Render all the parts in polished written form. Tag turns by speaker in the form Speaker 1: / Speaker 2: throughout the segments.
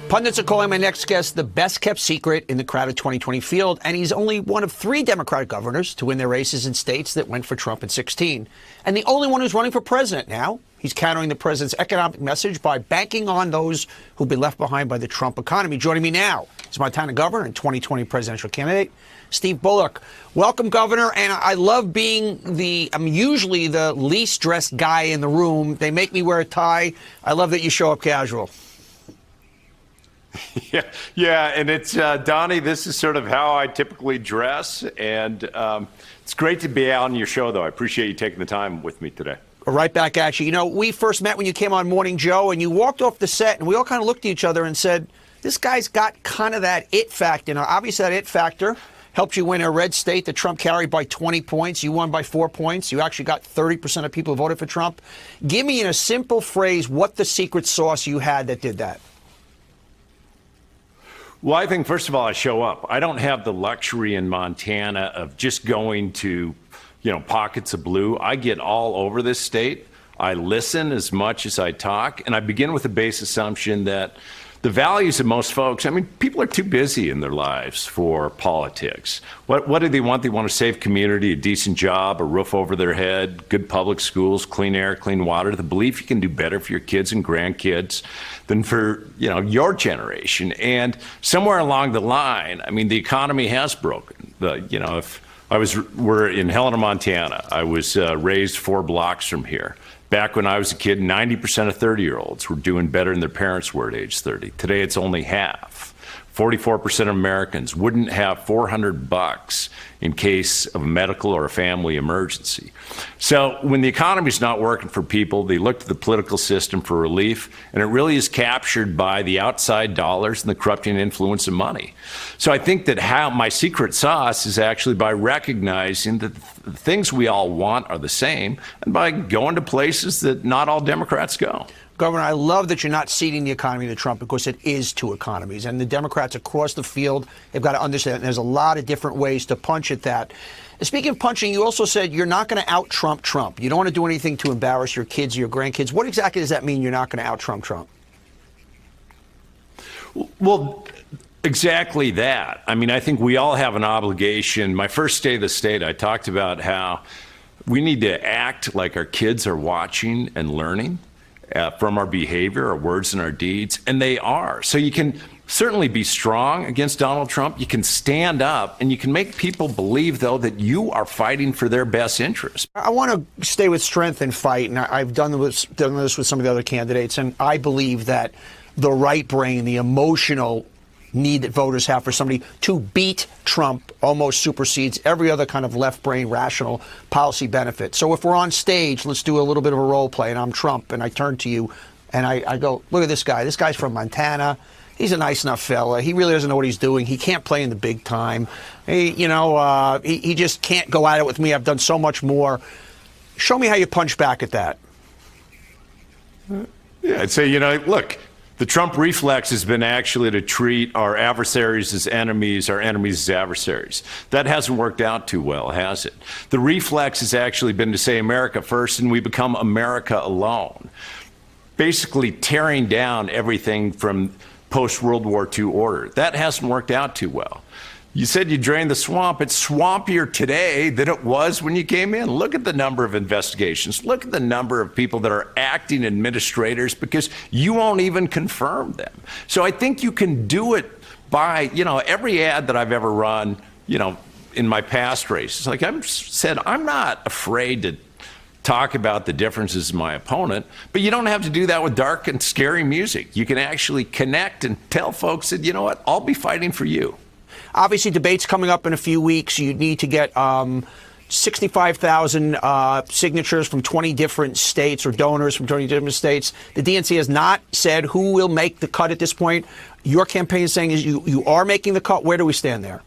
Speaker 1: Pundits are calling my next guest the best-kept secret in the crowded 2020 field, and he's only one of 3 Democratic governors to win their races in states that went for Trump in 2016, and the only one who's running for president now. He's countering the president's economic message by banking on those who've been left behind by the Trump economy. Joining me now is Montana governor and 2020 presidential candidate, Steve Bullock. Welcome, Governor, and I love being I'm usually the least dressed guy in the room. They make me wear a tie. I love that you show up casual.
Speaker 2: Yeah, and it's, Donnie, this is sort of how I typically dress, and it's great to be out on your show, though. I appreciate you taking the time with me today.
Speaker 1: Right back at you. You know, we first met when you came on Morning Joe, and you walked off the set, and we all kind of looked at each other and said, this guy's got kind of that it factor. Now, obviously, that it factor helped you win a red state that Trump carried by 20 points. You won by 4 points. You actually got 30% of people who voted for Trump. Give me, in a simple phrase, what the secret sauce you had that did that.
Speaker 2: Well, I think, first of all, I show up. I don't have the luxury in Montana of just going to, pockets of blue. I get all over this state. I listen as much as I talk, and I begin with the base assumption that the values of most folks, people are too busy in their lives for politics. What do they want? They want a safe community, a decent job, a roof over their head, good public schools, clean air, clean water, the belief you can do better for your kids and grandkids than for, your generation. And somewhere along the line, the economy has broken. We're in Helena, Montana. I was raised 4 blocks from here. Back when I was a kid, 90% of 30-year-olds were doing better than their parents were at age 30. Today, it's only half. 44% of Americans wouldn't have $400 in case of a medical or a family emergency. So when the economy's not working for people, they look to the political system for relief, and it really is captured by the outside dollars and the corrupting influence of money. So I think that my secret sauce is actually by recognizing that the things we all want are the same, and by going to places that not all Democrats go.
Speaker 1: Governor, I love that you're not ceding the economy to Trump, because it is 2 economies. And the Democrats across the field, they've got to understand that. There's a lot of different ways to punch at that. Speaking of punching, you also said you're not going to out-Trump Trump. You don't want to do anything to embarrass your kids or your grandkids. What exactly does that mean, you're not going to out-Trump Trump?
Speaker 2: Well, exactly that. I think we all have an obligation. My first State of the State, I talked about how we need to act like our kids are watching and learning from our behavior, our words, and our deeds, and they are. So you can certainly be strong against Donald Trump. You can stand up, and you can make people believe, though, that you are fighting for their best interest.
Speaker 1: I want to stay with strength and fight, and I've done this with some of the other candidates, and I believe that the right brain, the emotional need that voters have for somebody to beat Trump almost supersedes every other kind of left brain rational policy benefit. So if we're on stage, let's do a little bit of a role play, and I'm Trump, and I turn to you and I go, look at this guy. This guy's from Montana. He's a nice enough fella. He really doesn't know what he's doing. He can't play in the big time. He just can't go at it with me. I've done so much more. Show me how you punch back at that.
Speaker 2: Yeah, I'd say, look, the Trump reflex has been actually to treat our adversaries as enemies, our enemies as adversaries. That hasn't worked out too well, has it? The reflex has actually been to say America first, and we become America alone, basically tearing down everything from post-World War II order. That hasn't worked out too well. You said you drained the swamp. It's swampier today than it was when you came in. Look at the number of investigations. Look at the number of people that are acting administrators because you won't even confirm them. So I think you can do it by, every ad that I've ever run, in my past races. Like I said, I'm not afraid to talk about the differences in my opponent, but you don't have to do that with dark and scary music. You can actually connect and tell folks that, I'll be fighting for you.
Speaker 1: Obviously, debates coming up in a few weeks. You need to get 65,000 signatures from 20 different states, or donors from 20 different states. The DNC has not said who will make the cut at this point. Your campaign is saying you are making the cut. Where do we stand there?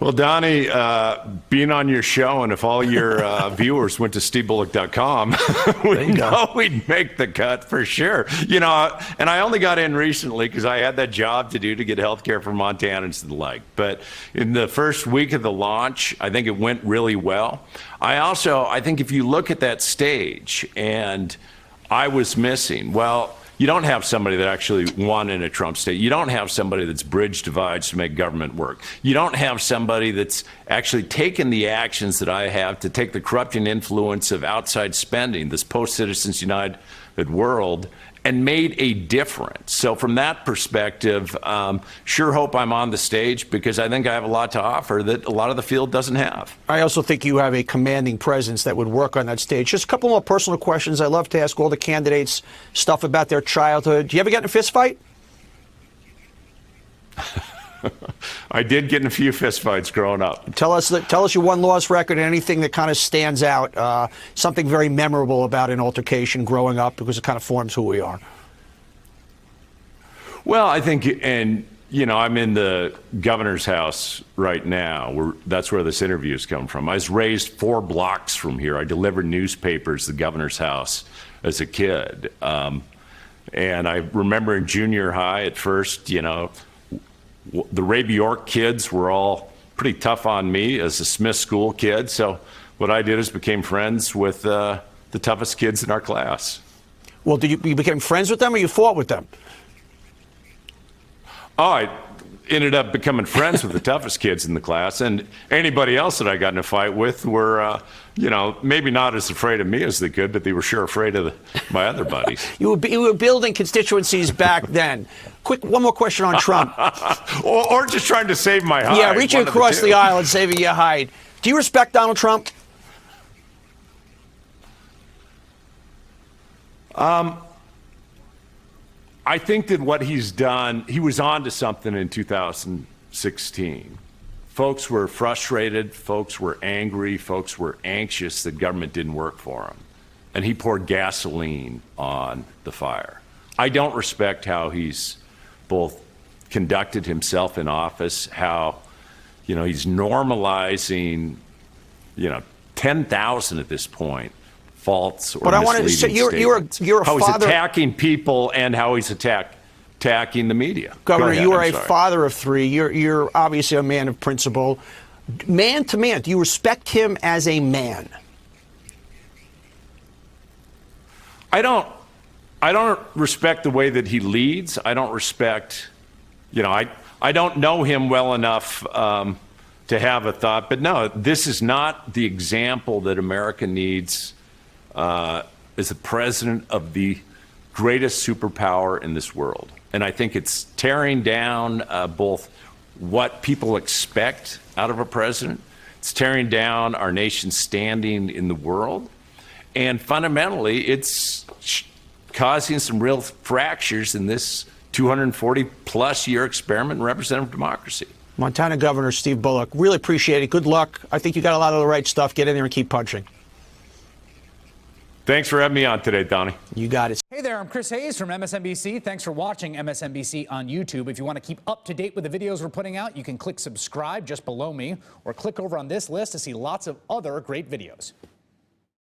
Speaker 2: Well, Donnie, being on your show, and if all your viewers went to stevebullock.com, we know we'd make the cut for sure. And I only got in recently because I had that job to do to get health care for Montanans and the like. But in the first week of the launch, I think it went really well. I think if you look at that stage, and I was missing, well, You don't have somebody that actually won in a Trump state. You don't have somebody that's bridged divides to make government work. You don't have somebody that's actually taken the actions that I have to take the corrupting influence of outside spending, this post-Citizens United world, and made a difference. So from that perspective, sure hope I'm on the stage because I think I have a lot to offer that a lot of the field doesn't have.
Speaker 1: I also think you have a commanding presence that would work on that stage. Just a couple more personal questions. I love to ask all the candidates stuff about their childhood. Do you ever get in a fist fight?
Speaker 2: I did get in a few fistfights growing up.
Speaker 1: Tell us your one-loss record and anything that kind of stands out, something very memorable about an altercation growing up, because it kind of forms who we are.
Speaker 2: Well, I think, and you know, I'm in the governor's house right now. That's where this interview's come from. I was raised 4 blocks from here. I delivered newspapers to the governor's house as a kid. And I remember in junior high at first, you know, the Ray Bjork kids were all pretty tough on me as a Smith School kid. So what I did is became friends with the toughest kids in our class.
Speaker 1: Well, did you became friends with them or you fought with them?
Speaker 2: Oh, I ended up becoming friends with the toughest kids in the class, and anybody else that I got in a fight with were, you know, maybe not as afraid of me as they could, but they were sure afraid of my other buddies.
Speaker 1: You were building constituencies back then. Quick, one more question on Trump.
Speaker 2: or just trying to save my hide.
Speaker 1: Yeah, reaching across the aisle and saving your hide. Do you respect Donald Trump?
Speaker 2: I think that what he's done, he was on to something in 2016. Folks were frustrated, folks were angry, folks were anxious that government didn't work for them. And he poured gasoline on the fire. I don't respect how he's both conducted himself in office, how, you know, he's normalizing, you know, 10,000 at this point. False or
Speaker 1: but I wanted to say you're a
Speaker 2: how
Speaker 1: father.
Speaker 2: He's attacking people and how he's attacking the media.
Speaker 1: Governor,
Speaker 2: ahead,
Speaker 1: you are
Speaker 2: I'm
Speaker 1: a
Speaker 2: sorry.
Speaker 1: father of 3. You're obviously a man of principle. Man to man, do you respect him as a man?
Speaker 2: I don't respect the way that he leads. I don't respect, you know, I don't know him well enough to have a thought. But no, this is not the example that America needs as the president of the greatest superpower in this world. And I think it's tearing down both what people expect out of a president. It's tearing down our nation's standing in the world. And fundamentally, it's causing some real fractures in this 240-plus year experiment in representative democracy.
Speaker 1: Montana Governor Steve Bullock, really appreciate it. Good luck. I think you got a lot of the right stuff. Get in there and keep punching.
Speaker 2: Thanks for having me on today, Donnie.
Speaker 1: You got it.
Speaker 3: Hey there, I'm Chris Hayes from MSNBC. Thanks for watching MSNBC on YouTube. If you want to keep up to date with the videos we're putting out, you can click subscribe just below me or click over on this list to see lots of other great videos.